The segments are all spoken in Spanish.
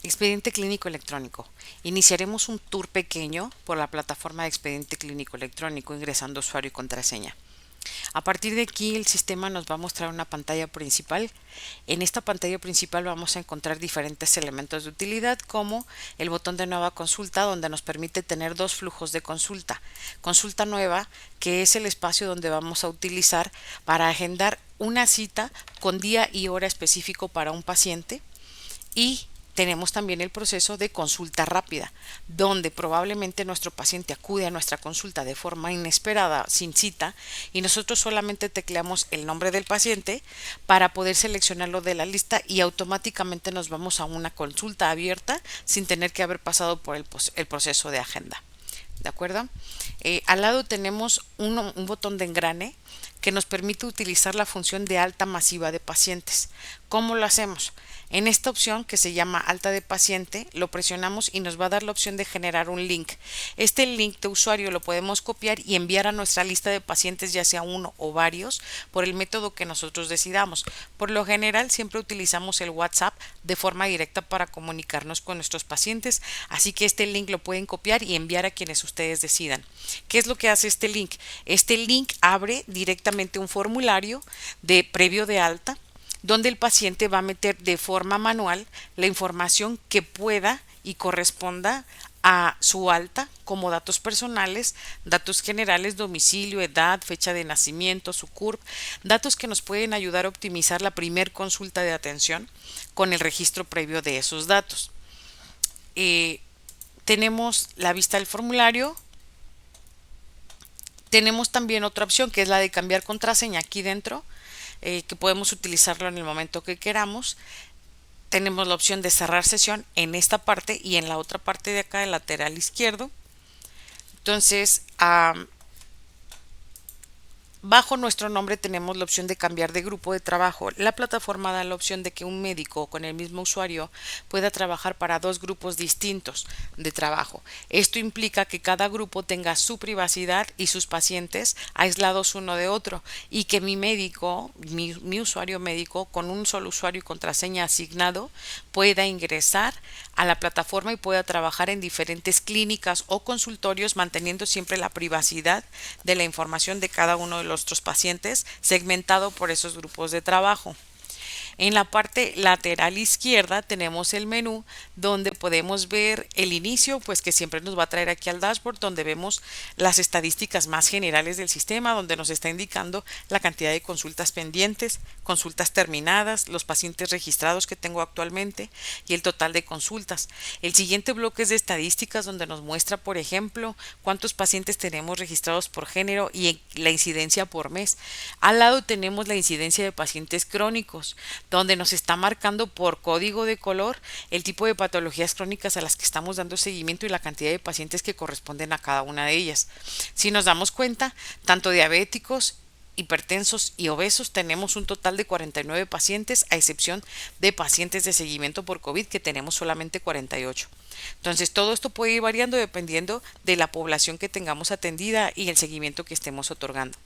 Expediente clínico electrónico. Iniciaremos un tour pequeño por la plataforma de expediente clínico electrónico ingresando usuario y contraseña. A partir de aquí el sistema nos va a mostrar una pantalla principal. En esta pantalla principal vamos a encontrar diferentes elementos de utilidad como el botón de nueva consulta donde nos permite tener dos flujos de consulta. Consulta nueva, que es el espacio donde vamos a utilizar para agendar una cita con día y hora específico para un paciente, y tenemos también el proceso de consulta rápida, donde probablemente nuestro paciente acude a nuestra consulta de forma inesperada, sin cita, y nosotros solamente tecleamos el nombre del paciente para poder seleccionarlo de la lista y automáticamente nos vamos a una consulta abierta sin tener que haber pasado por el proceso de agenda. ¿De acuerdo? Al lado tenemos un botón de engrane que nos permite utilizar la función de alta masiva de pacientes. ¿Cómo lo hacemos? En esta opción que se llama alta de paciente, lo presionamos y nos va a dar la opción de generar un link. Este link de usuario lo podemos copiar y enviar a nuestra lista de pacientes, ya sea uno o varios, por el método que nosotros decidamos. Por lo general, siempre utilizamos el WhatsApp de forma directa para comunicarnos con nuestros pacientes, así que este link lo pueden copiar y enviar a quienes ustedes decidan. ¿Qué es lo que hace este link? Este link abre directamente un formulario de previo de alta, donde el paciente va a meter de forma manual la información que pueda y corresponda a su alta, como datos personales, datos generales, domicilio, edad, fecha de nacimiento, su CURP, datos que nos pueden ayudar a optimizar la primer consulta de atención con el registro previo de esos datos. Tenemos la vista del formulario. Tenemos también otra opción que es la de cambiar contraseña aquí dentro, que podemos utilizarlo en el momento que queramos. Tenemos la opción de cerrar sesión en esta parte y en la otra parte de acá, el lateral izquierdo. Entonces, bajo nuestro nombre tenemos la opción de cambiar de grupo de trabajo. La plataforma da la opción de que un médico con el mismo usuario pueda trabajar para dos grupos distintos de trabajo. Esto implica que cada grupo tenga su privacidad y sus pacientes aislados uno de otro, y que mi médico, mi usuario médico, con un solo usuario y contraseña asignado, pueda ingresar a la plataforma y pueda trabajar en diferentes clínicas o consultorios, manteniendo siempre la privacidad de la información de cada uno de nuestros pacientes, segmentado por esos grupos de trabajo. En la parte lateral izquierda tenemos el menú donde podemos ver el inicio, pues que siempre nos va a traer aquí al dashboard, donde vemos las estadísticas más generales del sistema, donde nos está indicando la cantidad de consultas pendientes, consultas terminadas, los pacientes registrados que tengo actualmente y el total de consultas. El siguiente bloque es de estadísticas, donde nos muestra, por ejemplo, cuántos pacientes tenemos registrados por género y la incidencia por mes. Al lado tenemos la incidencia de pacientes crónicos, donde nos está marcando por código de color el tipo de patologías crónicas a las que estamos dando seguimiento y la cantidad de pacientes que corresponden a cada una de ellas. Si nos damos cuenta, tanto diabéticos, hipertensos y obesos tenemos un total de 49 pacientes, a excepción de pacientes de seguimiento por COVID, que tenemos solamente 48. Entonces, todo esto puede ir variando dependiendo de la población que tengamos atendida y el seguimiento que estemos otorgando.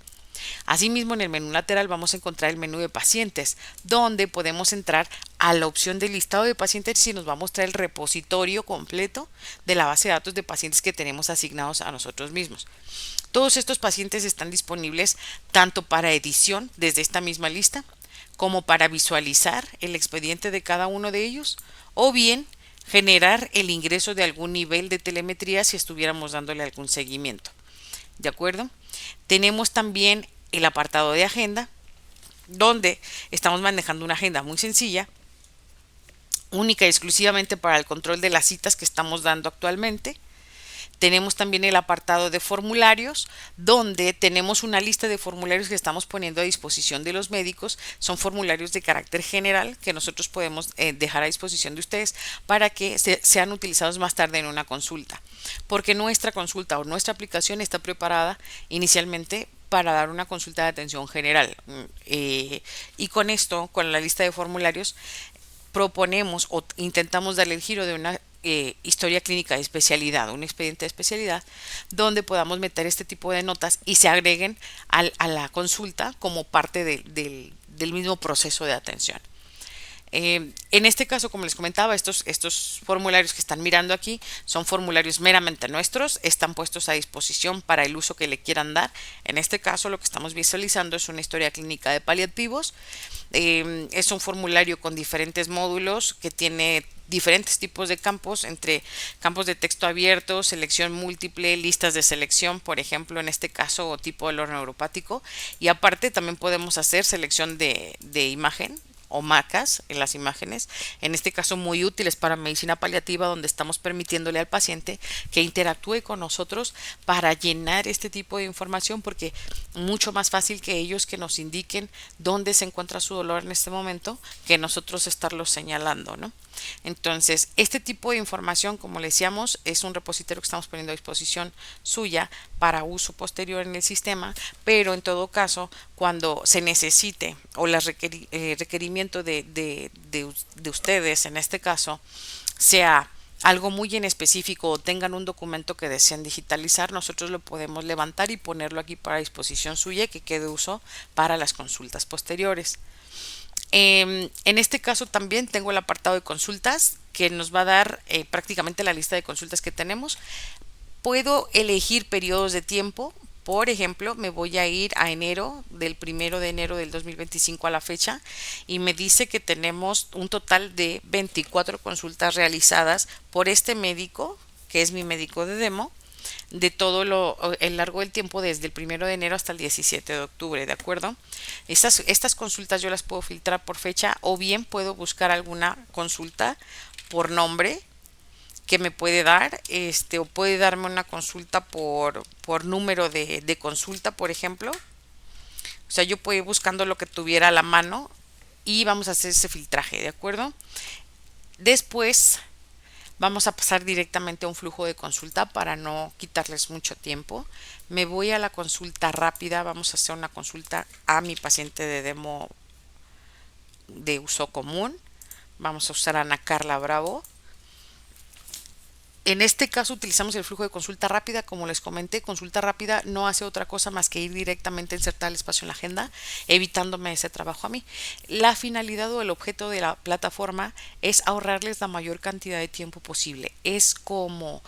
Asimismo, en el menú lateral vamos a encontrar el menú de pacientes, donde podemos entrar a la opción del listado de pacientes y nos va a mostrar el repositorio completo de la base de datos de pacientes que tenemos asignados a nosotros mismos. Todos estos pacientes están disponibles tanto para edición desde esta misma lista, como para visualizar el expediente de cada uno de ellos, o bien generar el ingreso de algún nivel de telemetría si estuviéramos dándole algún seguimiento. ¿De acuerdo? Tenemos también el apartado de agenda, donde estamos manejando una agenda muy sencilla, única y exclusivamente para el control de las citas que estamos dando actualmente. Tenemos también el apartado de formularios, donde tenemos una lista de formularios que estamos poniendo a disposición de los médicos. Son formularios de carácter general que nosotros podemos dejar a disposición de ustedes para que sean utilizados más tarde en una consulta, porque nuestra consulta o nuestra aplicación está preparada inicialmente para dar una consulta de atención general. Y con esto, con la lista de formularios, proponemos o intentamos darle el giro de una historia clínica de especialidad, un expediente de especialidad, donde podamos meter este tipo de notas y se agreguen a la consulta como parte del mismo proceso de atención. En este caso, como les comentaba, estos formularios que están mirando aquí son formularios meramente nuestros, están puestos a disposición para el uso que le quieran dar. En este caso, lo que estamos visualizando es una historia clínica de paliativos. Es un formulario con diferentes módulos que tiene diferentes tipos de campos, entre campos de texto abierto, selección múltiple, listas de selección, por ejemplo, en este caso, o tipo dolor neuropático. Y aparte también podemos hacer selección de imagen o marcas en las imágenes, en este caso muy útiles para medicina paliativa, donde estamos permitiéndole al paciente que interactúe con nosotros para llenar este tipo de información, porque mucho más fácil que ellos que nos indiquen dónde se encuentra su dolor en este momento que nosotros estarlo señalando, ¿no? Entonces, este tipo de información, como le decíamos, es un repositorio que estamos poniendo a disposición suya para uso posterior en el sistema, pero en todo caso, cuando se necesite o los requerimiento de ustedes, en este caso, sea algo muy en específico o tengan un documento que deseen digitalizar, nosotros lo podemos levantar y ponerlo aquí para disposición suya y que quede uso para las consultas posteriores. En este caso también tengo el apartado de consultas que nos va a dar prácticamente la lista de consultas que tenemos. Puedo elegir periodos de tiempo. Por ejemplo, me voy a ir a enero, del 1 de enero del 2025 a la fecha, y me dice que tenemos un total de 24 consultas realizadas por este médico, que es mi médico de demo, de todo el largo del tiempo, desde el 1 de enero hasta el 17 de octubre, ¿de acuerdo? Estas consultas yo las puedo filtrar por fecha, o bien puedo buscar alguna consulta por nombre que me puede dar, o puede darme una consulta por número de consulta, por ejemplo. O sea, yo puedo ir buscando lo que tuviera a la mano y vamos a hacer ese filtraje, ¿de acuerdo? Después vamos a pasar directamente a un flujo de consulta para no quitarles mucho tiempo. Me voy a la consulta rápida, vamos a hacer una consulta a mi paciente de demo de uso común. Vamos a usar a Ana Carla Bravo. En este caso utilizamos el flujo de consulta rápida, como les comenté. Consulta rápida no hace otra cosa más que ir directamente a insertar el espacio en la agenda, evitándome ese trabajo a mí. La finalidad o el objeto de la plataforma es ahorrarles la mayor cantidad de tiempo posible. Es como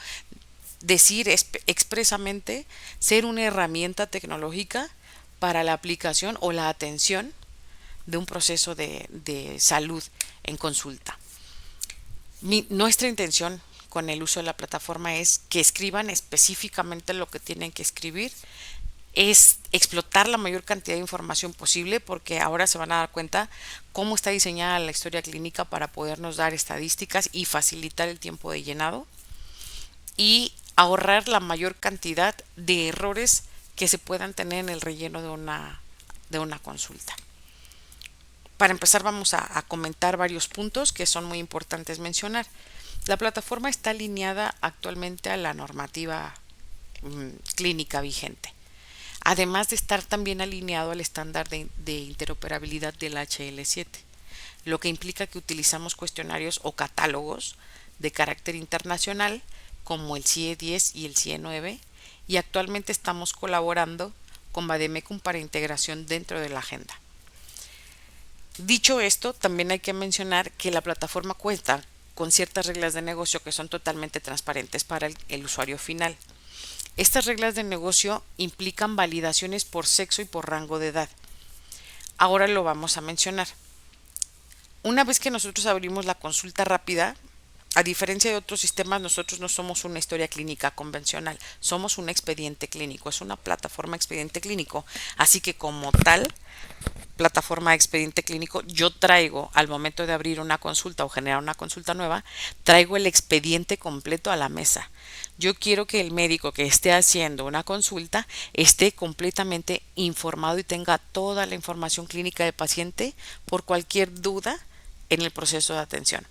decir expresamente ser una herramienta tecnológica para la aplicación o la atención de un proceso de salud en consulta. Nuestra intención con el uso de la plataforma es que escriban específicamente lo que tienen que escribir, es explotar la mayor cantidad de información posible, porque ahora se van a dar cuenta cómo está diseñada la historia clínica para podernos dar estadísticas y facilitar el tiempo de llenado y ahorrar la mayor cantidad de errores que se puedan tener en el relleno de una consulta. Para empezar vamos a comentar varios puntos que son muy importantes mencionar. La plataforma está alineada actualmente a la normativa clínica vigente, además de estar también alineado al estándar de interoperabilidad del HL7, lo que implica que utilizamos cuestionarios o catálogos de carácter internacional como el CIE 10 y el CIE 9, y actualmente estamos colaborando con Bademecum para integración dentro de la agenda. Dicho esto, también hay que mencionar que la plataforma cuenta con ciertas reglas de negocio que son totalmente transparentes para el usuario final. Estas reglas de negocio implican validaciones por sexo y por rango de edad. Ahora lo vamos a mencionar. Una vez que nosotros abrimos la consulta rápida, a diferencia de otros sistemas, nosotros no somos una historia clínica convencional, somos un expediente clínico, es una plataforma expediente clínico, así que como tal plataforma de expediente clínico, yo traigo al momento de abrir una consulta o generar una consulta nueva, traigo el expediente completo a la mesa. Yo quiero que el médico que esté haciendo una consulta esté completamente informado y tenga toda la información clínica del paciente por cualquier duda en el proceso de atención.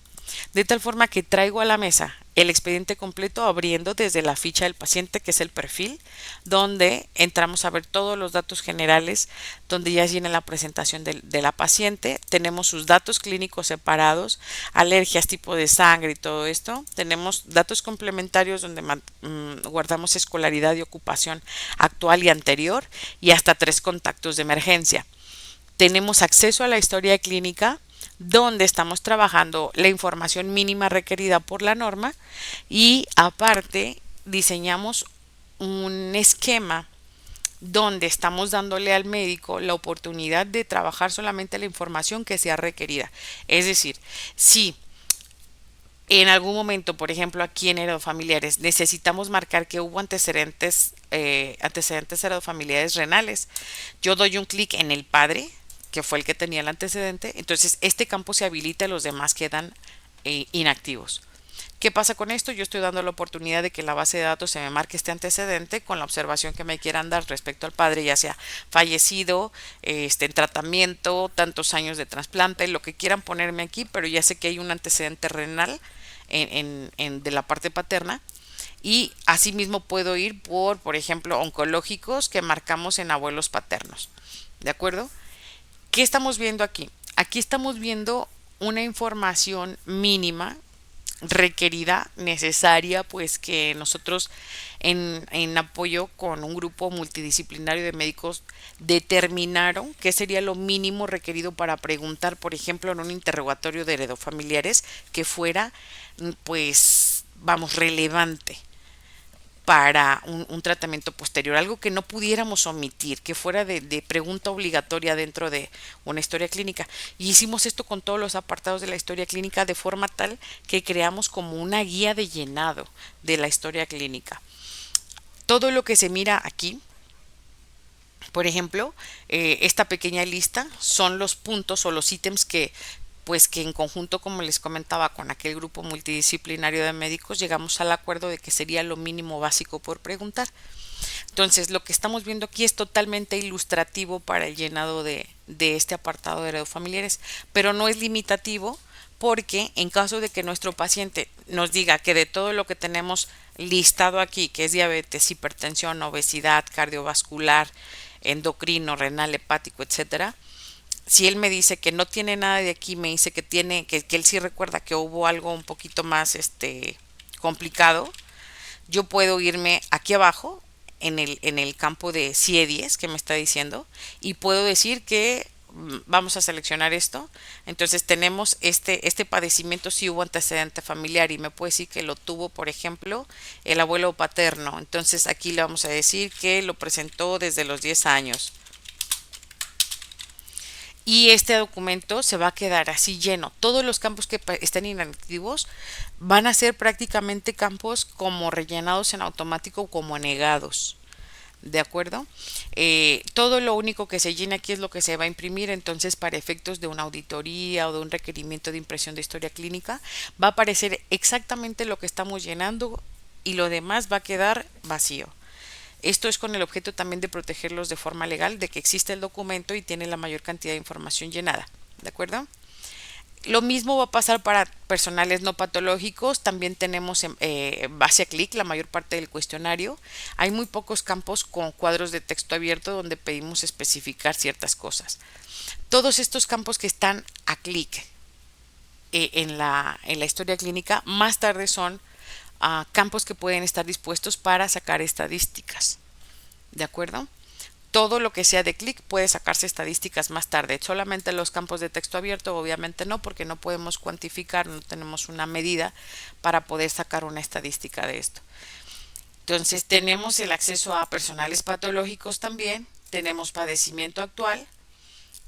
De tal forma que traigo a la mesa el expediente completo abriendo desde la ficha del paciente, que es el perfil, donde entramos a ver todos los datos generales, donde ya viene la presentación de la paciente, tenemos sus datos clínicos separados, alergias, tipo de sangre y todo esto, tenemos datos complementarios donde guardamos escolaridad y ocupación actual y anterior y hasta 3 contactos de emergencia. Tenemos acceso a la historia clínica donde estamos trabajando la información mínima requerida por la norma y aparte diseñamos un esquema donde estamos dándole al médico la oportunidad de trabajar solamente la información que sea requerida. Es decir, si en algún momento, por ejemplo, aquí en heredofamiliares, necesitamos marcar que hubo antecedentes heredofamiliares renales, yo doy un clic en el padre, que fue el que tenía el antecedente, entonces este campo se habilita y los demás quedan inactivos. ¿Qué pasa con esto? Yo estoy dando la oportunidad de que la base de datos se me marque este antecedente con la observación que me quieran dar respecto al padre, ya sea fallecido, en tratamiento, tantos años de trasplante, lo que quieran ponerme aquí, pero ya sé que hay un antecedente renal de la parte paterna. Y asimismo puedo ir por ejemplo, oncológicos que marcamos en abuelos paternos. ¿De acuerdo? ¿Qué estamos viendo aquí? Aquí estamos viendo una información mínima requerida, necesaria, pues que nosotros en apoyo con un grupo multidisciplinario de médicos determinaron qué sería lo mínimo requerido para preguntar, por ejemplo, en un interrogatorio de heredofamiliares que fuera, pues, vamos, relevante para un tratamiento posterior, algo que no pudiéramos omitir, que fuera de pregunta obligatoria dentro de una historia clínica. Y hicimos esto con todos los apartados de la historia clínica de forma tal que creamos como una guía de llenado de la historia clínica. Todo lo que se mira aquí, por ejemplo, esta pequeña lista son los puntos o los ítems que pues que en conjunto, como les comentaba, con aquel grupo multidisciplinario de médicos, llegamos al acuerdo de que sería lo mínimo básico por preguntar. Entonces, lo que estamos viendo aquí es totalmente ilustrativo para el llenado de este apartado de heredofamiliares, pero no es limitativo porque en caso de que nuestro paciente nos diga que de todo lo que tenemos listado aquí, que es diabetes, hipertensión, obesidad, cardiovascular, endocrino, renal, hepático, etcétera, si él me dice que no tiene nada de aquí, me dice que tiene, que él sí recuerda que hubo algo un poquito más complicado, yo puedo irme aquí abajo en el campo de CIE10 que me está diciendo y puedo decir que vamos a seleccionar esto. Entonces tenemos este padecimiento si hubo antecedente familiar y me puede decir que lo tuvo, por ejemplo, el abuelo paterno. Entonces aquí le vamos a decir que lo presentó desde los 10 años. Y este documento se va a quedar así lleno. Todos los campos que estén inactivos van a ser prácticamente campos como rellenados en automático, como negados. ¿De acuerdo? Todo lo único que se llena aquí es lo que se va a imprimir, entonces para efectos de una auditoría o de un requerimiento de impresión de historia clínica va a aparecer exactamente lo que estamos llenando y lo demás va a quedar vacío. Esto es con el objeto también de protegerlos de forma legal, de que existe el documento y tiene la mayor cantidad de información llenada. ¿De acuerdo? Lo mismo va a pasar para personales no patológicos. También tenemos base a clic la mayor parte del cuestionario. Hay muy pocos campos con cuadros de texto abierto donde pedimos especificar ciertas cosas. Todos estos campos que están a clic en la historia clínica, más tarde son campos que pueden estar dispuestos para sacar estadísticas. ¿De acuerdo? Todo lo que sea de clic puede sacarse estadísticas más tarde. Solamente los campos de texto abierto, obviamente no, porque no podemos cuantificar, no tenemos una medida para poder sacar una estadística de esto. Entonces tenemos el acceso a personales patológicos también, tenemos padecimiento actual,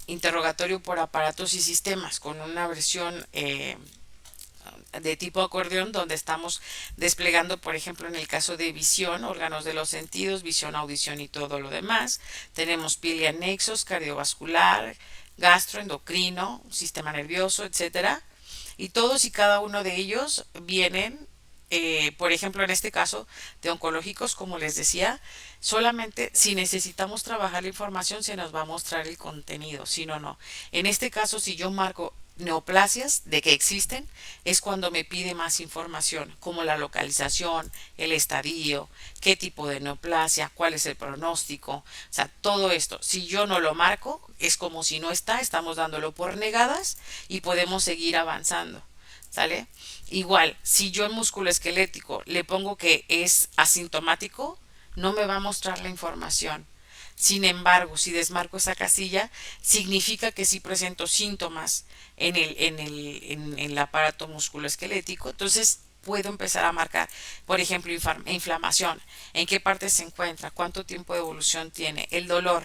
interrogatorio por aparatos y sistemas con una versión de tipo acordeón donde estamos desplegando, por ejemplo, en el caso de visión, órganos de los sentidos, visión, audición y todo lo demás. Tenemos piel y anexos, cardiovascular, gastroendocrino, sistema nervioso, etcétera. Y todos y cada uno de ellos vienen, por ejemplo, en este caso de oncológicos, como les decía, solamente si necesitamos trabajar la información se nos va a mostrar el contenido, si no, no. En este caso, si yo marco neoplasias de que existen, es cuando me pide más información, como la localización, el estadio, qué tipo de neoplasia, cuál es el pronóstico, o sea, todo esto. Si yo no lo marco, es como si no está, estamos dándolo por negadas y podemos seguir avanzando. ¿Sale? Igual, si yo en músculo esquelético le pongo que es asintomático, no me va a mostrar la información. Sin embargo, si desmarco esa casilla, significa que sí presento síntomas en el aparato musculoesquelético. Entonces puedo empezar a marcar, por ejemplo, inflamación, en qué parte se encuentra, cuánto tiempo de evolución tiene, el dolor,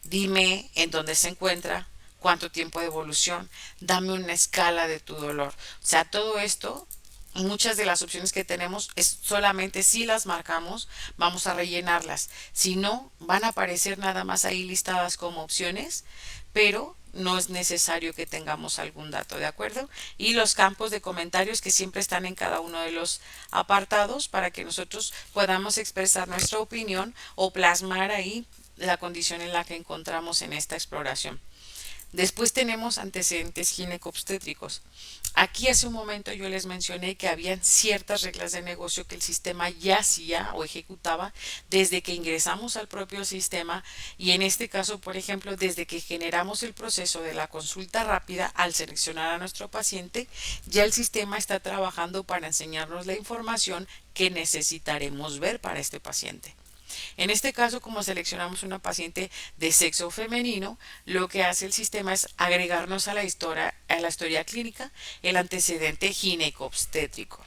dime en dónde se encuentra, cuánto tiempo de evolución, dame una escala de tu dolor. O sea, todo esto, muchas de las opciones que tenemos es solamente si las marcamos, vamos a rellenarlas. Si no, van a aparecer nada más ahí listadas como opciones, pero no es necesario que tengamos algún dato, ¿de acuerdo? Y los campos de comentarios que siempre están en cada uno de los apartados para que nosotros podamos expresar nuestra opinión o plasmar ahí la condición en la que encontramos en esta exploración. Después tenemos antecedentes ginecobstétricos. Aquí hace un momento yo les mencioné que habían ciertas reglas de negocio que el sistema ya hacía o ejecutaba desde que ingresamos al propio sistema y en este caso, por ejemplo, desde que generamos el proceso de la consulta rápida al seleccionar a nuestro paciente, ya el sistema está trabajando para enseñarnos la información que necesitaremos ver para este paciente. En este caso, como seleccionamos una paciente de sexo femenino, lo que hace el sistema es agregarnos a la historia clínica el antecedente ginecobstétrico.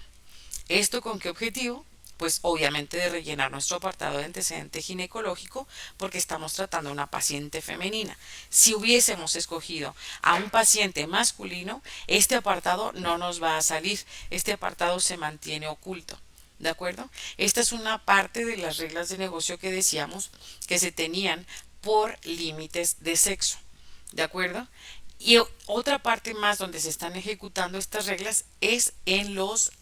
¿Esto con qué objetivo? Pues obviamente de rellenar nuestro apartado de antecedente ginecológico porque estamos tratando a una paciente femenina. Si hubiésemos escogido a un paciente masculino, este apartado no nos va a salir, este apartado se mantiene oculto. ¿De acuerdo? Esta es una parte de las reglas de negocio que decíamos que se tenían por límites de sexo. ¿De acuerdo? Y otra parte más donde se están ejecutando estas reglas es en los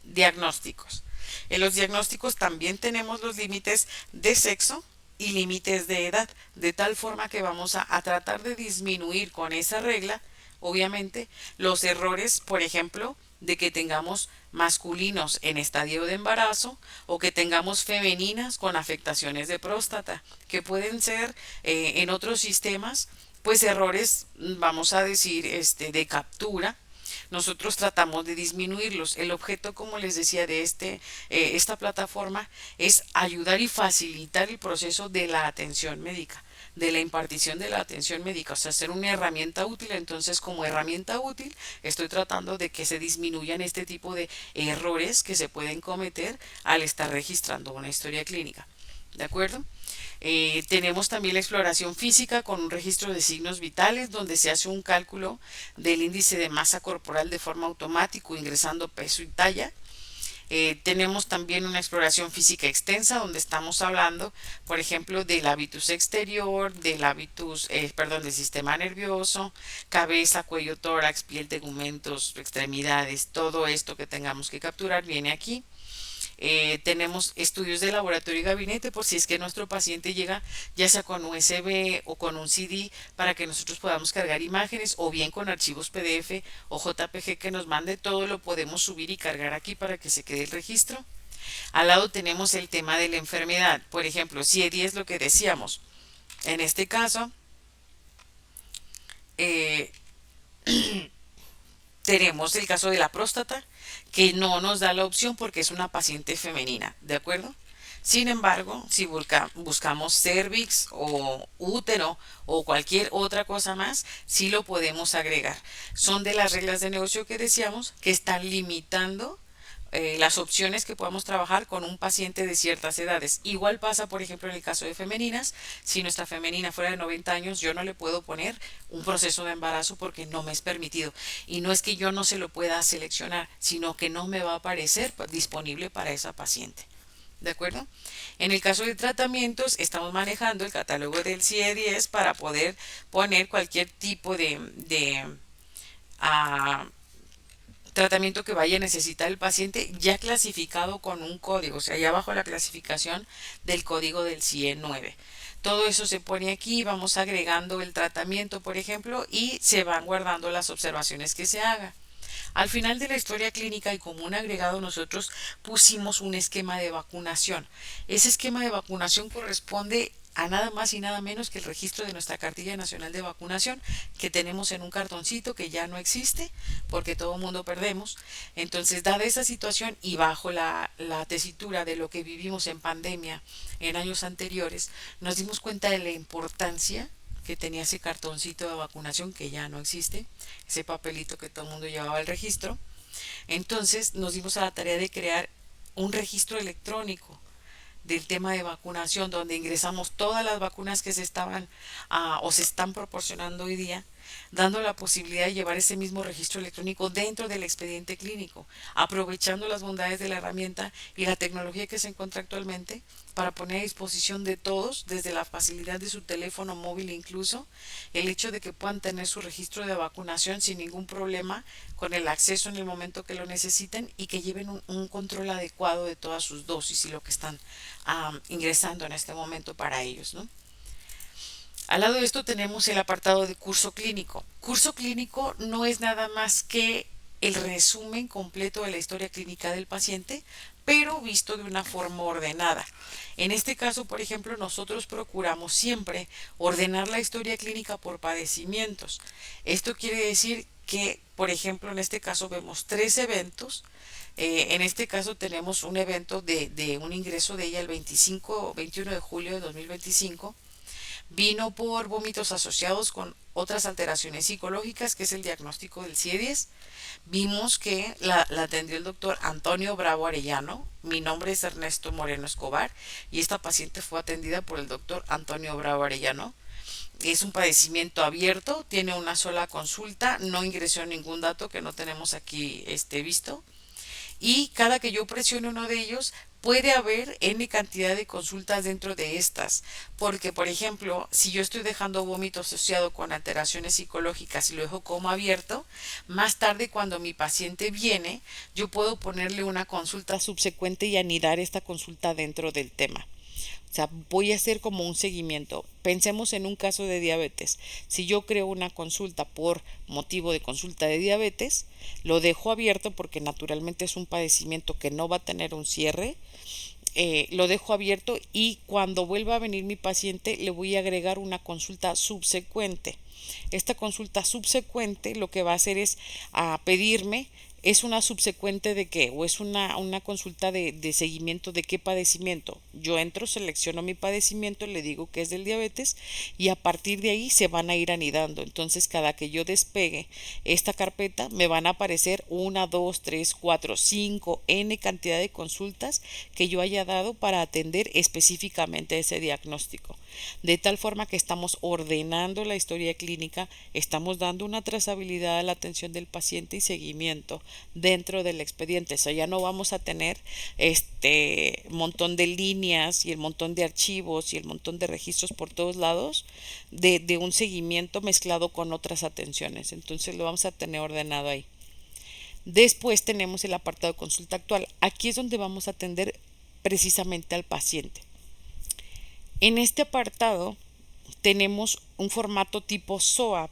diagnósticos. En los diagnósticos también tenemos los límites de sexo y límites de edad, de tal forma que vamos a tratar de disminuir con esa regla, obviamente, los errores, por ejemplo, de que tengamos masculinos en estadio de embarazo o que tengamos femeninas con afectaciones de próstata, que pueden ser en otros sistemas, pues errores, vamos a decir, de captura. Nosotros tratamos de disminuirlos. El objeto, como les decía, de esta plataforma es ayudar y facilitar el proceso de la atención médica, de la impartición de la atención médica, o sea, ser una herramienta útil. Entonces, como herramienta útil, estoy tratando de que se disminuyan este tipo de errores que se pueden cometer al estar registrando una historia clínica. ¿De acuerdo? Tenemos también la exploración física con un registro de signos vitales donde se hace un cálculo del índice de masa corporal de forma automática ingresando peso y talla. Tenemos también una exploración física extensa donde estamos hablando, por ejemplo, del hábitus exterior, del hábitus, perdón, del sistema nervioso, cabeza, cuello, tórax, piel, tegumentos, extremidades, todo esto que tengamos que capturar viene aquí. Tenemos estudios de laboratorio y gabinete por si es que nuestro paciente llega ya sea con USB o con un CD para que nosotros podamos cargar imágenes o bien con archivos PDF o JPG que nos mande, todo lo podemos subir y cargar aquí para que se quede el registro. Al lado tenemos el tema de la enfermedad, por ejemplo, CIE-10 es lo que decíamos. En este caso, eh, tenemos el caso de la próstata, que no nos da la opción porque es una paciente femenina, ¿de acuerdo? Sin embargo, si buscamos cervix o útero o cualquier otra cosa más, sí lo podemos agregar. Son de las reglas de negocio que decíamos que están limitando las opciones que podamos trabajar con un paciente de ciertas edades. Igual pasa, por ejemplo, en el caso de femeninas. Si nuestra femenina fuera de 90 años, yo no le puedo poner un proceso de embarazo porque no me es permitido. Y no es que yo no se lo pueda seleccionar, sino que no me va a aparecer disponible para esa paciente. ¿De acuerdo? En el caso de tratamientos, estamos manejando el catálogo del CIE-10 para poder poner cualquier tipo de tratamiento que vaya a necesitar el paciente ya clasificado con un código, o sea, ya bajo la clasificación del código del CIE-9. Todo eso se pone aquí, vamos agregando el tratamiento, por ejemplo, y se van guardando las observaciones que se haga. Al final de la historia clínica y como un agregado nosotros pusimos un esquema de vacunación. Ese esquema de vacunación corresponde a nada más y nada menos que el registro de nuestra cartilla nacional de vacunación que tenemos en un cartoncito que ya no existe porque todo el mundo perdemos. Entonces, dada esa situación y bajo la tesitura de lo que vivimos en pandemia en años anteriores, nos dimos cuenta de la importancia que tenía ese cartoncito de vacunación que ya no existe, ese papelito que todo el mundo llevaba al registro. Entonces nos dimos a la tarea de crear un registro electrónico del tema de vacunación donde ingresamos todas las vacunas que se estaban o se están proporcionando hoy día, dando la posibilidad de llevar ese mismo registro electrónico dentro del expediente clínico, aprovechando las bondades de la herramienta y la tecnología que se encuentra actualmente para poner a disposición de todos, desde la facilidad de su teléfono móvil incluso, el hecho de que puedan tener su registro de vacunación sin ningún problema, con el acceso en el momento que lo necesiten y que lleven un control adecuado de todas sus dosis y lo que están ingresando en este momento para ellos, ¿no? Al lado de esto tenemos el apartado de curso clínico. Curso clínico no es nada más que el resumen completo de la historia clínica del paciente, pero visto de una forma ordenada. En este caso, por ejemplo, nosotros procuramos siempre ordenar la historia clínica por padecimientos. Esto quiere decir que, por ejemplo, en este caso vemos 3 eventos. En este caso tenemos un evento de un ingreso de ella el 21 de julio de 2025. Vino por vómitos asociados con otras alteraciones psicológicas, que es el diagnóstico del CIE-10. Vimos que la atendió el doctor Antonio Bravo Arellano. Mi nombre es Ernesto Moreno Escobar y esta paciente fue atendida por el doctor Antonio Bravo Arellano. Es un padecimiento abierto, tiene una sola consulta, no ingresó ningún dato que no tenemos aquí visto. Y cada que yo presione uno de ellos, puede haber n cantidad de consultas dentro de estas, porque por ejemplo, si yo estoy dejando vómito asociado con alteraciones psicológicas y lo dejo como abierto, más tarde cuando mi paciente viene, yo puedo ponerle una consulta subsecuente y anidar esta consulta dentro del tema. O sea, voy a hacer como un seguimiento. Pensemos en un caso de diabetes. Si yo creo una consulta por motivo de consulta de diabetes, lo dejo abierto porque naturalmente es un padecimiento que no va a tener un cierre. Lo dejo abierto y cuando vuelva a venir mi paciente le voy a agregar una consulta subsecuente. Esta consulta subsecuente lo que va a hacer es pedirme. ¿Es una subsecuente de qué? ¿O es una consulta de seguimiento de qué padecimiento? Yo entro, selecciono mi padecimiento, le digo que es del diabetes y a partir de ahí se van a ir anidando. Entonces, cada que yo despegue esta carpeta, me van a aparecer 1, 2, 3, 4, 5, n cantidad de consultas que yo haya dado para atender específicamente ese diagnóstico. De tal forma que estamos ordenando la historia clínica, estamos dando una trazabilidad a la atención del paciente y seguimiento dentro del expediente. O sea, ya no vamos a tener este montón de líneas y el montón de archivos y el montón de registros por todos lados de un seguimiento mezclado con otras atenciones. Entonces lo vamos a tener ordenado ahí. Después tenemos el apartado de consulta actual. Aquí es donde vamos a atender precisamente al paciente. En este apartado tenemos un formato tipo SOAP,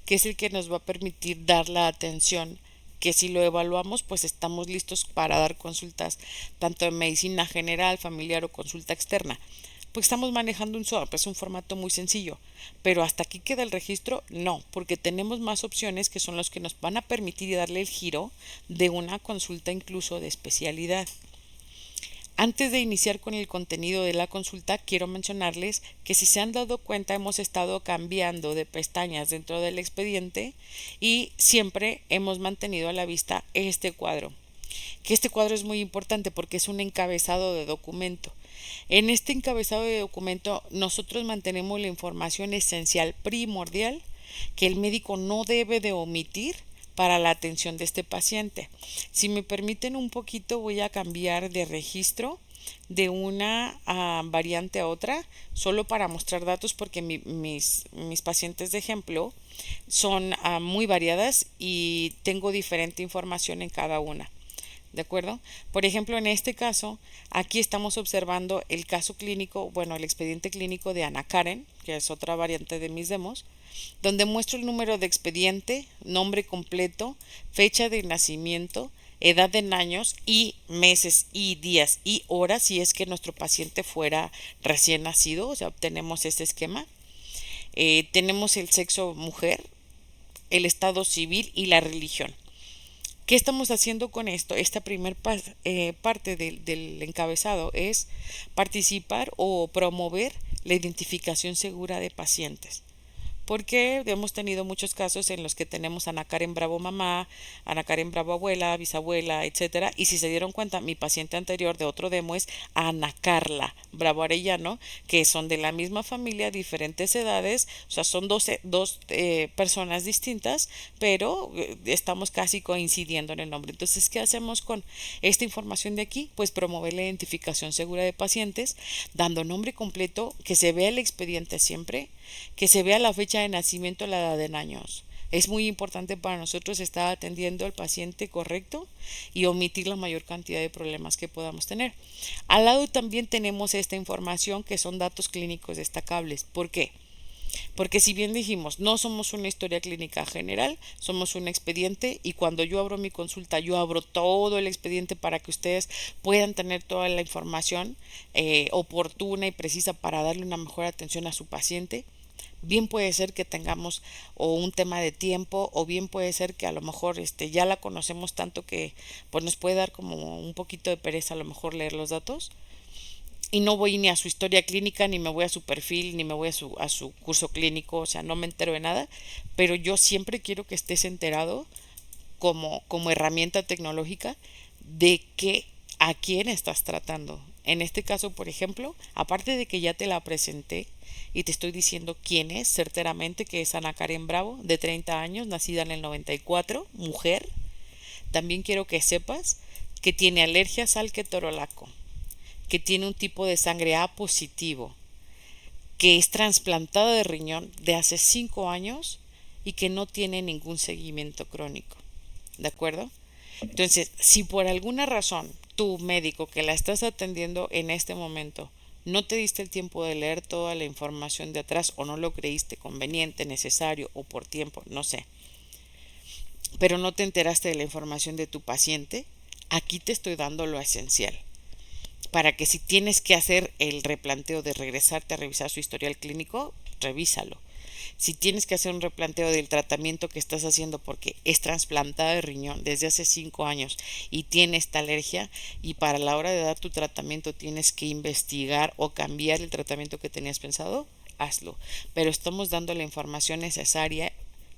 que es el que nos va a permitir dar la atención que si lo evaluamos pues estamos listos para dar consultas tanto de medicina general, familiar o consulta externa. Pues estamos manejando un SOAP, es un formato muy sencillo, pero hasta aquí queda el registro, no, porque tenemos más opciones que son los que nos van a permitir darle el giro de una consulta incluso de especialidad. Antes de iniciar con el contenido de la consulta, quiero mencionarles que si se han dado cuenta hemos estado cambiando de pestañas dentro del expediente y siempre hemos mantenido a la vista este cuadro. Que este cuadro es muy importante porque es un encabezado de documento. En este encabezado de documento nosotros mantenemos la información esencial primordial que el médico no debe de omitir para la atención de este paciente. Si me permiten un poquito, voy a cambiar de registro de una variante a otra, solo para mostrar datos porque mis pacientes de ejemplo son muy variadas y tengo diferente información en cada una. ¿De acuerdo? Por ejemplo, en este caso, aquí estamos observando el caso clínico, el expediente clínico de Ana Karen, que es otra variante de mis demos, donde muestro el número de expediente, nombre completo, fecha de nacimiento, edad en años y meses y días y horas si es que nuestro paciente fuera recién nacido, o sea, obtenemos este esquema. Tenemos el sexo mujer, el estado civil y la religión. ¿Qué estamos haciendo con esto? Esta parte del encabezado es participar o promover la identificación segura de pacientes. Porque hemos tenido muchos casos en los que tenemos Ana Karen Bravo mamá, Ana Karen Bravo abuela, bisabuela, etcétera. Y si se dieron cuenta, mi paciente anterior de otro demo es Ana Carla Bravo Arellano, que son de la misma familia, diferentes edades, o sea, son dos personas distintas, pero estamos casi coincidiendo en el nombre. Entonces, ¿qué hacemos con esta información de aquí? Pues promover la identificación segura de pacientes, dando nombre completo, que se vea el expediente siempre, que se vea la fecha de nacimiento, la edad en años. Es muy importante para nosotros estar atendiendo al paciente correcto y omitir la mayor cantidad de problemas que podamos tener. Al lado también tenemos esta información que son datos clínicos destacables. ¿Por qué? Porque si bien dijimos, no somos una historia clínica general, somos un expediente y cuando yo abro mi consulta, yo abro todo el expediente para que ustedes puedan tener toda la información oportuna y precisa para darle una mejor atención a su paciente. Bien puede ser que tengamos o un tema de tiempo o bien puede ser que a lo mejor ya la conocemos tanto que pues nos puede dar como un poquito de pereza a lo mejor leer los datos y no voy ni a su historia clínica, ni me voy a su perfil, ni me voy a su curso clínico, o sea, no me entero de nada, pero yo siempre quiero que estés enterado como herramienta tecnológica de que a quién estás tratando. En este caso, por ejemplo, aparte de que ya te la presenté y te estoy diciendo quién es certeramente, que es Ana Karen Bravo, de 30 años, nacida en el 94, mujer, también quiero que sepas que tiene alergias al ketorolaco, que tiene un tipo de sangre A positivo, que es trasplantada de riñón de hace 5 años y que no tiene ningún seguimiento crónico. ¿De acuerdo? Entonces, si por alguna razón tu médico que la estás atendiendo en este momento no te diste el tiempo de leer toda la información de atrás o no lo creíste conveniente, necesario o por tiempo, no sé, pero no te enteraste de la información de tu paciente, aquí te estoy dando lo esencial para que si tienes que hacer el replanteo de regresarte a revisar su historial clínico, revísalo. Si tienes que hacer un replanteo del tratamiento que estás haciendo porque es trasplantada de riñón desde hace 5 años y tiene esta alergia y para la hora de dar tu tratamiento tienes que investigar o cambiar el tratamiento que tenías pensado, hazlo. Pero estamos dando la información necesaria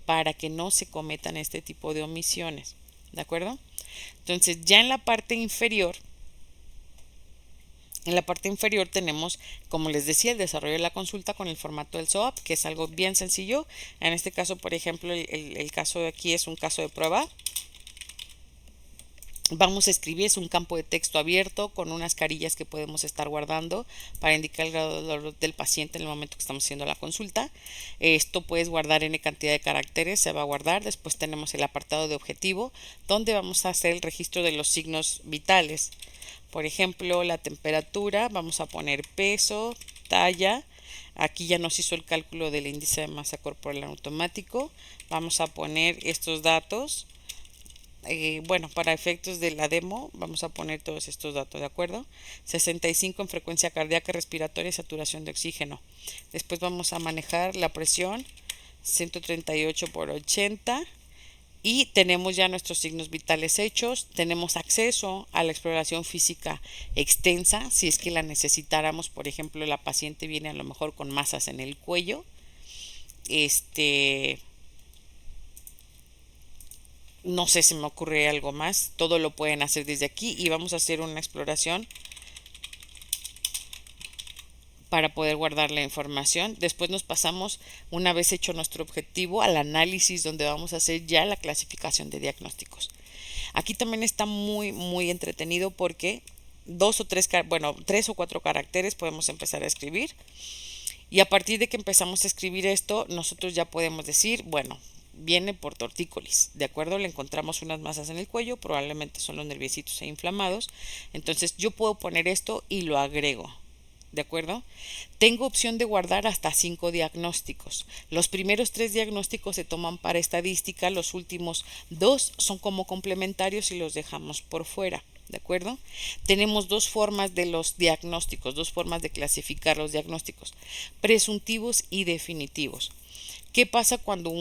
para que no se cometan este tipo de omisiones. ¿De acuerdo? Entonces ya en la parte inferior tenemos, como les decía, el desarrollo de la consulta con el formato del SOAP, que es algo bien sencillo. En este caso, por ejemplo, el caso de aquí es un caso de prueba. Vamos a escribir, es un campo de texto abierto con unas carillas que podemos estar guardando para indicar el grado de dolor del paciente en el momento que estamos haciendo la consulta. Esto puedes guardar n cantidad de caracteres, se va a guardar. Después tenemos el apartado de objetivo, donde vamos a hacer el registro de los signos vitales. Por ejemplo, la temperatura, vamos a poner peso, talla. Aquí ya nos hizo el cálculo del índice de masa corporal automático. Vamos a poner estos datos. Bueno, para efectos de la demo vamos a poner todos estos datos, ¿de acuerdo? 65 en frecuencia cardíaca, respiratoria y saturación de oxígeno. Después vamos a manejar la presión, 138 por 80. Y tenemos ya nuestros signos vitales hechos, tenemos acceso a la exploración física extensa, si es que la necesitáramos. Por ejemplo, la paciente viene a lo mejor con masas en el cuello, no sé si me ocurre algo más, todo lo pueden hacer desde aquí y vamos a hacer una exploración para poder guardar la información. Después nos pasamos, una vez hecho nuestro objetivo, al análisis donde vamos a hacer ya la clasificación de diagnósticos. Aquí también está muy entretenido porque tres o cuatro caracteres podemos empezar a escribir y a partir de que empezamos a escribir esto, nosotros ya podemos decir, bueno, viene por tortícolis, ¿de acuerdo? Le encontramos unas masas en el cuello, probablemente son los nerviecitos inflamados, entonces yo puedo poner esto y lo agrego. ¿De acuerdo? Tengo opción de guardar hasta 5 diagnósticos. Los primeros 3 diagnósticos se toman para estadística, los últimos 2 son como complementarios y los dejamos por fuera. ¿De acuerdo? Tenemos dos formas de los diagnósticos, dos formas de clasificar los diagnósticos, presuntivos y definitivos. ¿Qué pasa cuando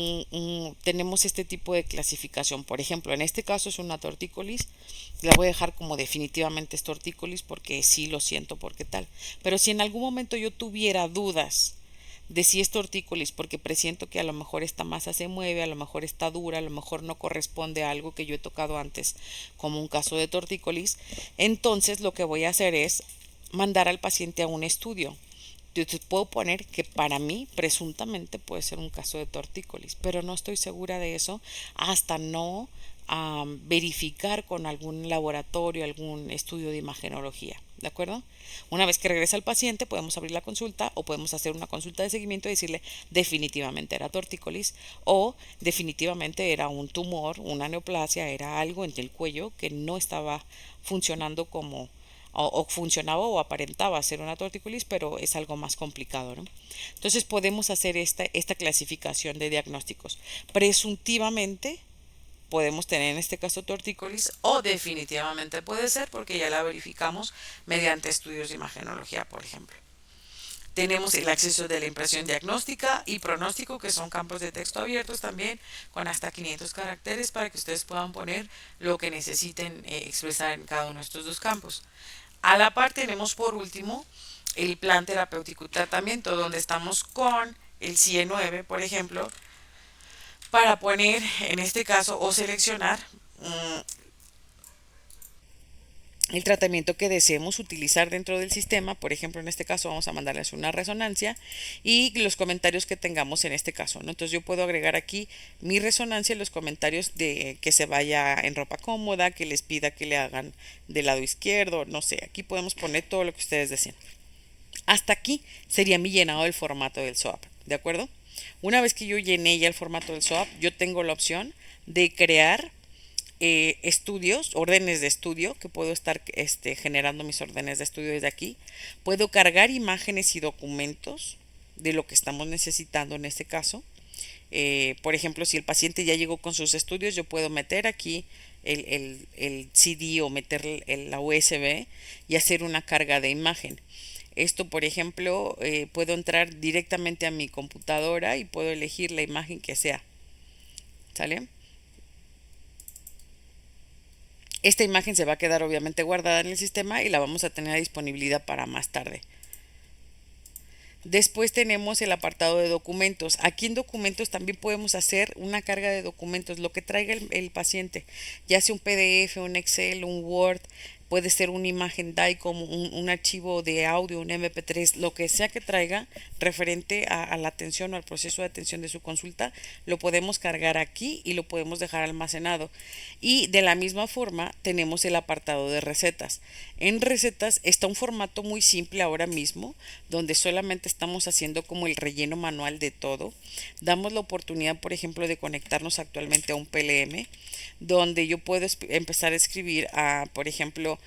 tenemos este tipo de clasificación? Por ejemplo, en este caso es una tortícolis, la voy a dejar como definitivamente es tortícolis porque sí lo siento porque tal. Pero si en algún momento yo tuviera dudas de si es tortícolis porque presiento que a lo mejor esta masa se mueve, a lo mejor está dura, a lo mejor no corresponde a algo que yo he tocado antes como un caso de tortícolis, entonces lo que voy a hacer es mandar al paciente a un estudio. Yo te puedo poner que para mí presuntamente puede ser un caso de tortícolis, pero no estoy segura de eso hasta no verificar con algún laboratorio, algún estudio de imagenología. ¿De acuerdo? Una vez que regresa el paciente, podemos abrir la consulta o podemos hacer una consulta de seguimiento y decirle definitivamente era tortícolis o definitivamente era un tumor, una neoplasia, era algo en el cuello que no estaba funcionando como o funcionaba o aparentaba ser una tortícolis, pero es algo más complicado, ¿no? Entonces podemos hacer esta clasificación de diagnósticos. Presuntivamente podemos tener en este caso tortícolis o definitivamente puede ser porque ya la verificamos mediante estudios de imagenología, por ejemplo. Tenemos el acceso de la impresión diagnóstica y pronóstico, que son campos de texto abiertos también, con hasta 500 caracteres para que ustedes puedan poner lo que necesiten expresar en cada uno de estos dos campos. A la par tenemos por último el plan terapéutico y tratamiento, donde estamos con el CIE9, por ejemplo, para poner en este caso o seleccionar el tratamiento que deseemos utilizar dentro del sistema. Por ejemplo, en este caso vamos a mandarles una resonancia y los comentarios que tengamos en este caso, ¿no? Entonces yo puedo agregar aquí mi resonancia y los comentarios de que se vaya en ropa cómoda, que les pida que le hagan del lado izquierdo, no sé, aquí podemos poner todo lo que ustedes deseen. Hasta aquí sería mi llenado del formato del SOAP, ¿de acuerdo? Una vez que yo llené ya el formato del SOAP, yo tengo la opción de crear estudios, órdenes de estudio, que puedo estar generando mis órdenes de estudio desde aquí. Puedo cargar imágenes y documentos de lo que estamos necesitando en este caso. Por ejemplo, si el paciente ya llegó con sus estudios, yo puedo meter aquí el CD o meter la USB y hacer una carga de imagen. Esto, por ejemplo, puedo entrar directamente a mi computadora y puedo elegir la imagen que sea. ¿Sale? Esta imagen se va a quedar obviamente guardada en el sistema y la vamos a tener a disponibilidad para más tarde. Después tenemos el apartado de documentos. Aquí en documentos también podemos hacer una carga de documentos, lo que traiga el paciente, ya sea un PDF, un Excel, un Word, puede ser una imagen DICOM, un archivo de audio, un MP3, lo que sea que traiga referente a la atención o al proceso de atención de su consulta, lo podemos cargar aquí y lo podemos dejar almacenado. Y de la misma forma tenemos el apartado de recetas. En recetas está un formato muy simple ahora mismo, donde solamente estamos haciendo como el relleno manual de todo. Damos la oportunidad, por ejemplo, de conectarnos actualmente a un PLM, donde yo puedo empezar a escribir por ejemplo,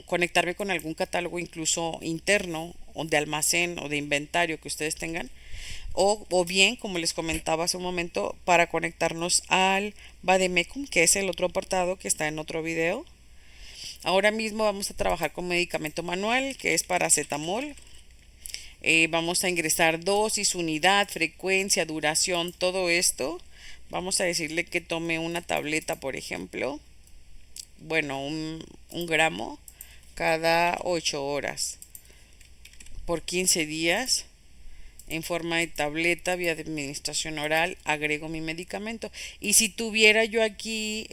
conectarme con algún catálogo incluso interno o de almacén o de inventario que ustedes tengan, o bien, como les comentaba hace un momento, para conectarnos al Vademecum, que es el otro apartado que está en otro video. Ahora mismo vamos a trabajar con medicamento manual, que es paracetamol. Vamos a ingresar dosis, unidad, frecuencia, duración, todo esto. Vamos a decirle que tome una tableta, por ejemplo. Bueno, un gramo cada 8 horas por 15 días en forma de tableta vía de administración oral. Agrego mi medicamento y si tuviera yo aquí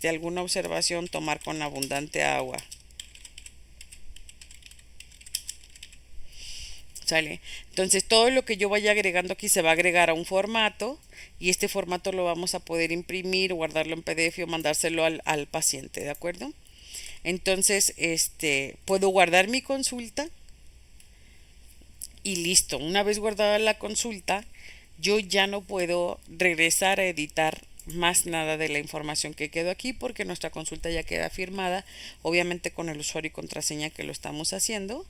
alguna observación, tomar con abundante agua. ¿Sale? Entonces todo lo que yo vaya agregando aquí se va a agregar a un formato y este formato lo vamos a poder imprimir, guardarlo en PDF o mandárselo al paciente, ¿de acuerdo? Entonces, puedo guardar mi consulta y listo. Una vez guardada la consulta, yo ya no puedo regresar a editar más nada de la información que quedó aquí porque nuestra consulta ya queda firmada, obviamente con el usuario y contraseña que lo estamos haciendo.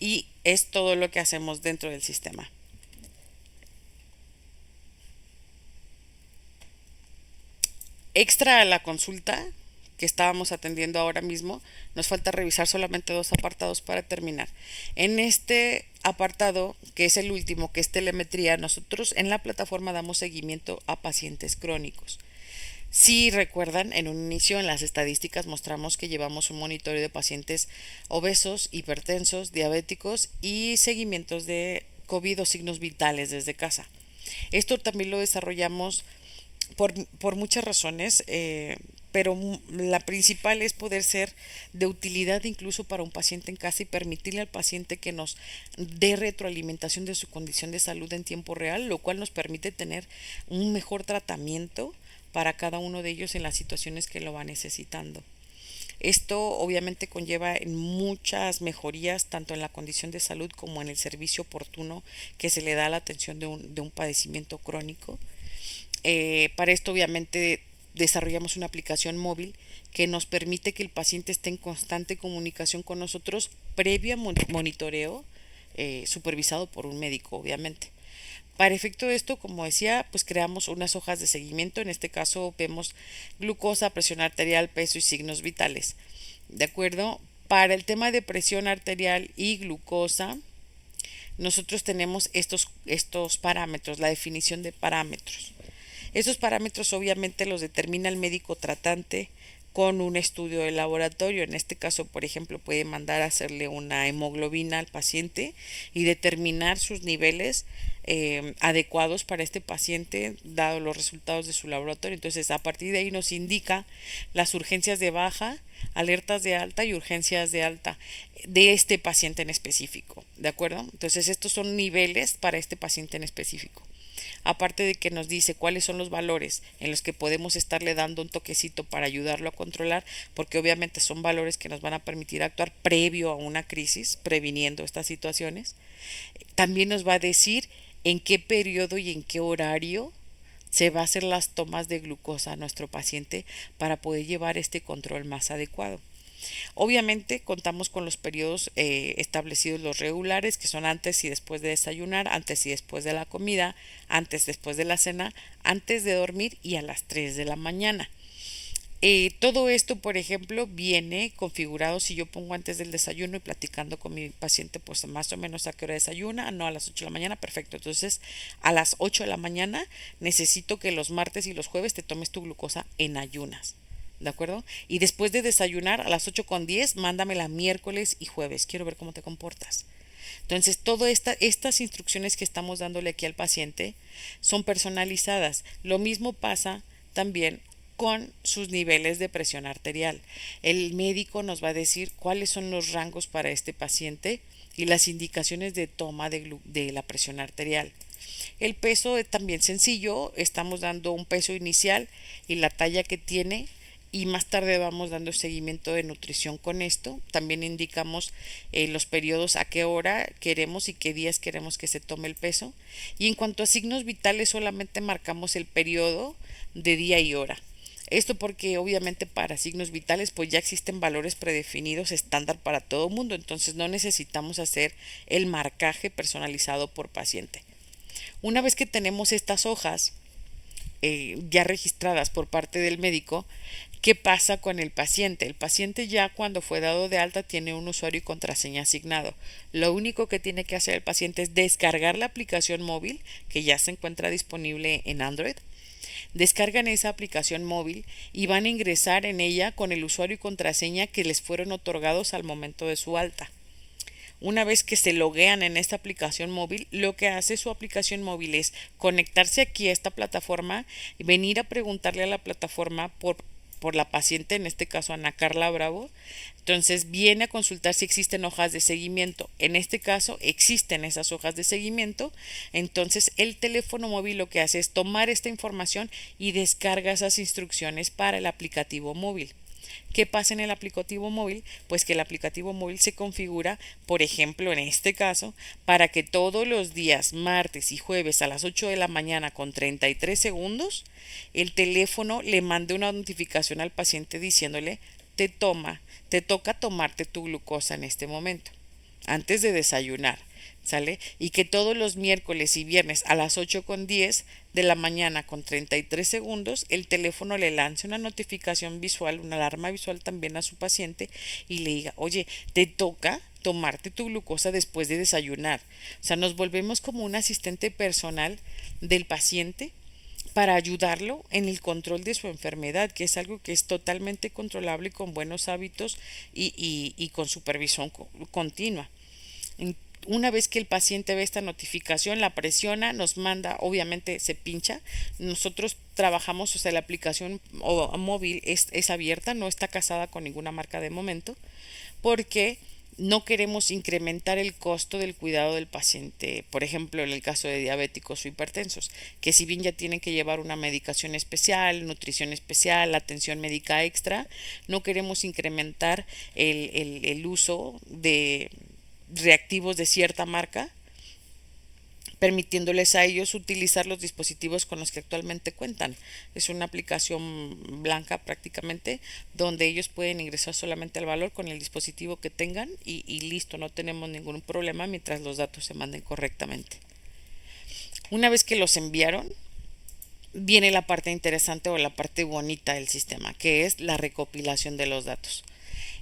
y es todo lo que hacemos dentro del sistema. Extra a la consulta que estábamos atendiendo ahora mismo, nos falta revisar solamente dos apartados para terminar. En este apartado, que es el último, que es telemetría, nosotros en la plataforma damos seguimiento a pacientes crónicos. Si recuerdan, en un inicio en las estadísticas mostramos que llevamos un monitoreo de pacientes obesos, hipertensos, diabéticos y seguimientos de COVID o signos vitales desde casa. Esto también lo desarrollamos por muchas razones, pero la principal es poder ser de utilidad incluso para un paciente en casa y permitirle al paciente que nos dé retroalimentación de su condición de salud en tiempo real, lo cual nos permite tener un mejor tratamiento para cada uno de ellos en las situaciones que lo va necesitando. Esto obviamente conlleva en muchas mejorías tanto en la condición de salud como en el servicio oportuno que se le da a la atención de un padecimiento crónico. Para esto obviamente desarrollamos una aplicación móvil que nos permite que el paciente esté en constante comunicación con nosotros previo a monitoreo supervisado por un médico obviamente. Para efecto de esto, como decía, pues creamos unas hojas de seguimiento. En este caso vemos glucosa, presión arterial, peso y signos vitales. ¿De acuerdo? Para el tema de presión arterial y glucosa, nosotros tenemos estos parámetros, la definición de parámetros. Esos parámetros obviamente los determina el médico tratante con un estudio de laboratorio. En este caso, por ejemplo, puede mandar a hacerle una hemoglobina al paciente y determinar sus niveles adecuados para este paciente, dado los resultados de su laboratorio. Entonces, a partir de ahí nos indica las urgencias de baja, alertas de alta y urgencias de alta de este paciente en específico. ¿De acuerdo? Entonces, estos son niveles para este paciente en específico. Aparte de que nos dice cuáles son los valores en los que podemos estarle dando un toquecito para ayudarlo a controlar, porque obviamente son valores que nos van a permitir actuar previo a una crisis, previniendo estas situaciones. También nos va a decir en qué periodo y en qué horario se va a hacer las tomas de glucosa a nuestro paciente para poder llevar este control más adecuado. Obviamente contamos con los periodos establecidos, los regulares, que son antes y después de desayunar, antes y después de la comida, antes después de la cena, antes de dormir y a las 3 de la mañana. Todo esto, por ejemplo, viene configurado si yo pongo antes del desayuno y platicando con mi paciente, pues más o menos a qué hora desayuna, no a las 8 de la mañana, perfecto. Entonces, a las 8 de la mañana necesito que los martes y los jueves te tomes tu glucosa en ayunas. ¿De acuerdo? Y después de desayunar a las 8:10, mándamela miércoles y jueves. Quiero ver cómo te comportas. Entonces, todas estas instrucciones que estamos dándole aquí al paciente son personalizadas. Lo mismo pasa también con sus niveles de presión arterial. El médico nos va a decir cuáles son los rangos para este paciente y las indicaciones de toma de la presión arterial. El peso es también sencillo, estamos dando un peso inicial y la talla que tiene y más tarde vamos dando seguimiento de nutrición con esto. También indicamos los periodos, a qué hora queremos y qué días queremos que se tome el peso. Y en cuanto a signos vitales solamente marcamos el periodo de día y hora. Esto porque obviamente para signos vitales pues ya existen valores predefinidos estándar para todo el mundo, entonces no necesitamos hacer el marcaje personalizado por paciente. Una vez que tenemos estas hojas ya registradas por parte del médico, ¿qué pasa con el paciente? El paciente ya cuando fue dado de alta tiene un usuario y contraseña asignado. Lo único que tiene que hacer el paciente es descargar la aplicación móvil que ya se encuentra disponible en Android. Descargan esa aplicación móvil y van a ingresar en ella con el usuario y contraseña que les fueron otorgados al momento de su alta. Una vez que se loguean en esta aplicación móvil, lo que hace su aplicación móvil es conectarse aquí a esta plataforma y venir a preguntarle a la plataforma por la paciente, en este caso Ana Carla Bravo. Entonces viene a consultar si existen hojas de seguimiento. En este caso existen esas hojas de seguimiento. Entonces el teléfono móvil lo que hace es tomar esta información y descarga esas instrucciones para el aplicativo móvil. ¿Qué pasa en el aplicativo móvil? Pues que el aplicativo móvil se configura, por ejemplo, en este caso, para que todos los días, martes y jueves a las 8 de la mañana con 33 segundos, el teléfono le mande una notificación al paciente diciéndole, te toca tomarte tu glucosa en este momento. antes de desayunar, ¿sale? Y que todos los miércoles y viernes a las 8:10 de la mañana con 33 segundos el teléfono le lance una notificación visual, una alarma visual también a su paciente y le diga, oye, te toca tomarte tu glucosa después de desayunar. O sea, nos volvemos como un asistente personal del paciente para ayudarlo en el control de su enfermedad, que es algo que es totalmente controlable con buenos hábitos y con supervisión continua. Una vez que el paciente ve esta notificación, la presiona, nos manda, obviamente se pincha. Nosotros trabajamos, o sea, la aplicación móvil es abierta, no está casada con ninguna marca de momento, porque no queremos incrementar el costo del cuidado del paciente, por ejemplo, en el caso de diabéticos o hipertensos, que si bien ya tienen que llevar una medicación especial, nutrición especial, atención médica extra, no queremos incrementar el uso de reactivos de cierta marca, permitiéndoles a ellos utilizar los dispositivos con los que actualmente cuentan. Es una aplicación blanca prácticamente, donde ellos pueden ingresar solamente el valor con el dispositivo que tengan y listo, no tenemos ningún problema mientras los datos se manden correctamente. Una vez que los enviaron, viene la parte interesante o la parte bonita del sistema, que es la recopilación de los datos.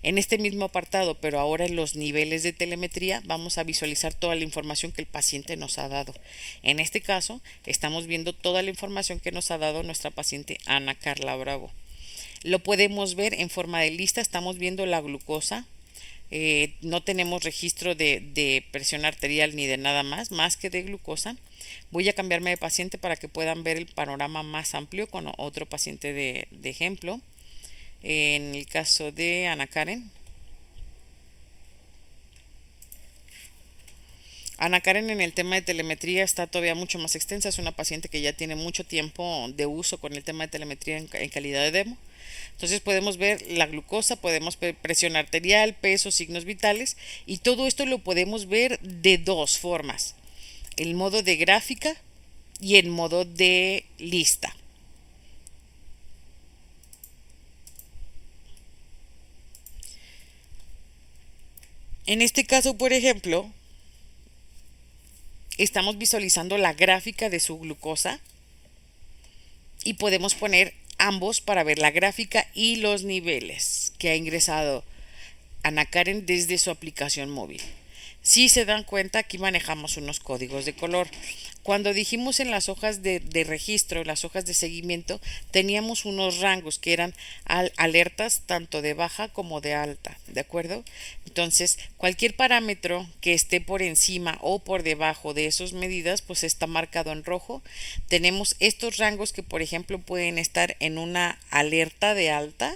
En este mismo apartado, pero ahora en los niveles de telemetría, vamos a visualizar toda la información que el paciente nos ha dado. En este caso, estamos viendo toda la información que nos ha dado nuestra paciente Ana Carla Bravo. Lo podemos ver en forma de lista, estamos viendo la glucosa. No tenemos registro de presión arterial ni de nada más que de glucosa. Voy a cambiarme de paciente para que puedan ver el panorama más amplio con otro paciente de ejemplo. En el caso de Ana Karen. Ana Karen en el tema de telemetría está todavía mucho más extensa. Es una paciente que ya tiene mucho tiempo de uso con el tema de telemetría en calidad de demo. Entonces podemos ver la glucosa, podemos ver presión arterial, peso, signos vitales y todo esto lo podemos ver de dos formas. El modo de gráfica y el modo de lista. En este caso, por ejemplo, estamos visualizando la gráfica de su glucosa y podemos poner ambos para ver la gráfica y los niveles que ha ingresado Ana Karen desde su aplicación móvil. Si se dan cuenta, aquí manejamos unos códigos de color. Cuando dijimos en las hojas de registro, las hojas de seguimiento, teníamos unos rangos que eran alertas tanto de baja como de alta, ¿de acuerdo? Entonces, cualquier parámetro que esté por encima o por debajo de esas medidas, pues está marcado en rojo. Tenemos estos rangos que, por ejemplo, pueden estar en una alerta de alta,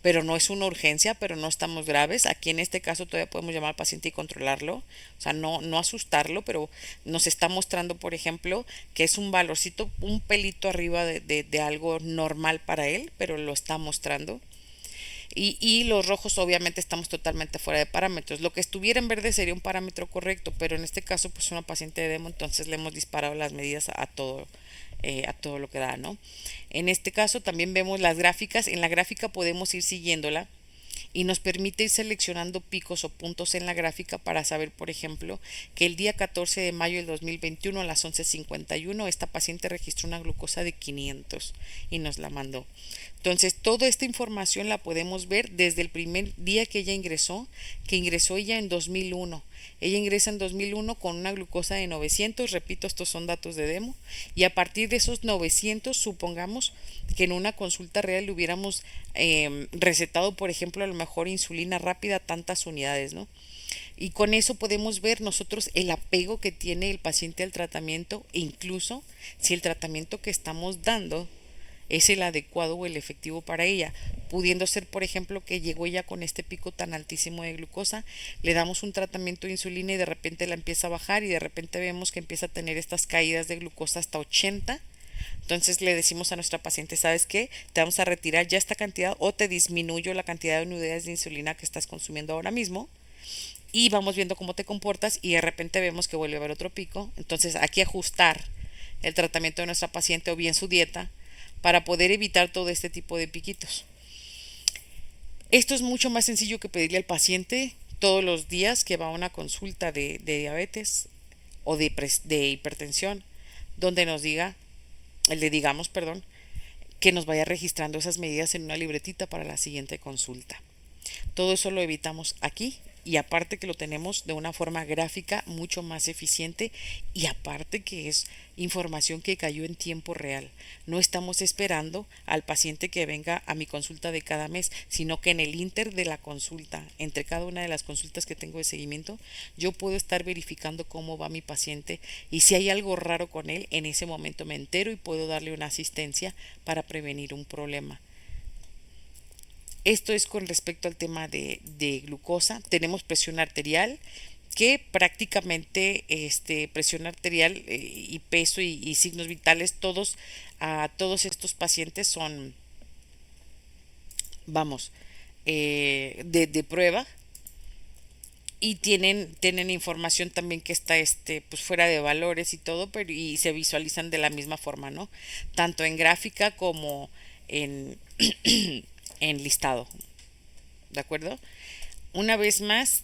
pero no es una urgencia, pero no estamos graves. Aquí en este caso todavía podemos llamar al paciente y controlarlo, o sea, no asustarlo, pero nos está mostrando, por ejemplo, que es un valorcito, un pelito arriba de algo normal para él, pero lo está mostrando. Y los rojos obviamente estamos totalmente fuera de parámetros. Lo que estuviera en verde sería un parámetro correcto, pero en este caso pues una paciente de demo, entonces le hemos disparado las medidas a todo lo que da, ¿no? En este caso también vemos las gráficas. En la gráfica podemos ir siguiéndola y nos permite ir seleccionando picos o puntos en la gráfica para saber, por ejemplo, que el día 14 de mayo del 2021 a las 11:51 esta paciente registró una glucosa de 500 y nos la mandó. Entonces, toda esta información la podemos ver desde el primer día que ella ingresó, que ingresó ella en 2001. Ella ingresa en 2001 con una glucosa de 900, repito, estos son datos de demo, y a partir de esos 900, supongamos que en una consulta real le hubiéramos recetado, por ejemplo, a lo mejor insulina rápida, tantas unidades, ¿no? Y con eso podemos ver nosotros el apego que tiene el paciente al tratamiento e incluso si el tratamiento que estamos dando es el adecuado o el efectivo para ella, pudiendo ser, por ejemplo, que llegó ella con este pico tan altísimo de glucosa, le damos un tratamiento de insulina y de repente la empieza a bajar y de repente vemos que empieza a tener estas caídas de glucosa hasta 80. Entonces le decimos a nuestra paciente, ¿sabes qué? Te vamos a retirar ya esta cantidad o te disminuyo la cantidad de unidades de insulina que estás consumiendo ahora mismo y vamos viendo cómo te comportas y de repente vemos que vuelve a haber otro pico. Entonces aquí ajustar el tratamiento de nuestra paciente o bien su dieta para poder evitar todo este tipo de piquitos. Esto es mucho más sencillo que pedirle al paciente todos los días que va a una consulta de diabetes o de hipertensión, donde nos diga, le digamos, perdón, que nos vaya registrando esas medidas en una libretita para la siguiente consulta. Todo eso lo evitamos aquí y aparte que lo tenemos de una forma gráfica mucho más eficiente y aparte que es información que cayó en tiempo real. No estamos esperando al paciente que venga a mi consulta de cada mes, sino que en el inter de la consulta, entre cada una de las consultas que tengo de seguimiento, yo puedo estar verificando cómo va mi paciente y si hay algo raro con él, en ese momento me entero y puedo darle una asistencia para prevenir un problema. Esto es con respecto al tema de glucosa. Tenemos presión arterial, que prácticamente presión arterial y peso y signos vitales, todos estos pacientes son, vamos, de prueba y tienen información también que está pues fuera de valores y todo, pero y se visualizan de la misma forma, ¿no? Tanto en gráfica como en, en listado, ¿de acuerdo? Una vez más,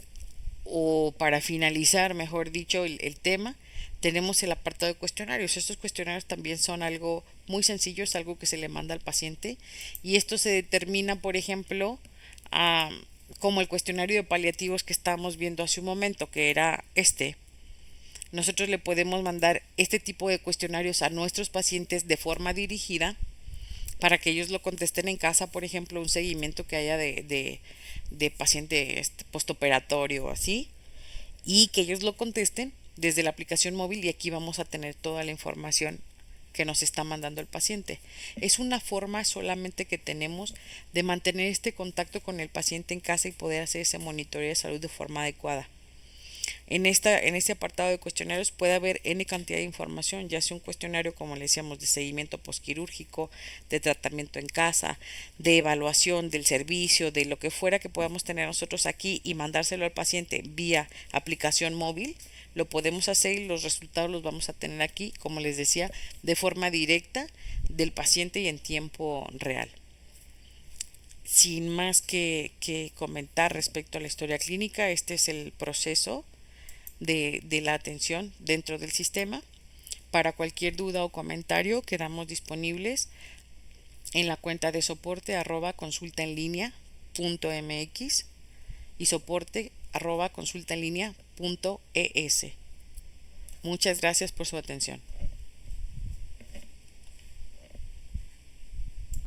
o para finalizar, mejor dicho, el tema, tenemos el apartado de cuestionarios. Estos cuestionarios también son algo muy sencillo, es algo que se le manda al paciente y esto se determina, por ejemplo, a, como el cuestionario de paliativos que estábamos viendo hace un momento, que era este. Nosotros le podemos mandar este tipo de cuestionarios a nuestros pacientes de forma dirigida para que ellos lo contesten en casa, por ejemplo, un seguimiento que haya de paciente postoperatorio o así, y que ellos lo contesten desde la aplicación móvil y aquí vamos a tener toda la información que nos está mandando el paciente. Es una forma solamente que tenemos de mantener este contacto con el paciente en casa y poder hacer ese monitoreo de salud de forma adecuada. En este apartado de cuestionarios puede haber N cantidad de información, ya sea un cuestionario, como le decíamos, de seguimiento posquirúrgico, de tratamiento en casa, de evaluación del servicio, de lo que fuera que podamos tener nosotros aquí y mandárselo al paciente vía aplicación móvil. Lo podemos hacer y los resultados los vamos a tener aquí, como les decía, de forma directa del paciente y en tiempo real. Sin más que comentar respecto a la historia clínica, este es el proceso de la atención dentro del sistema. Para cualquier duda o comentario quedamos disponibles en la cuenta de soporte @consultaenlinea.mx y soporte @consultaenlinea.es. Muchas gracias por su atención.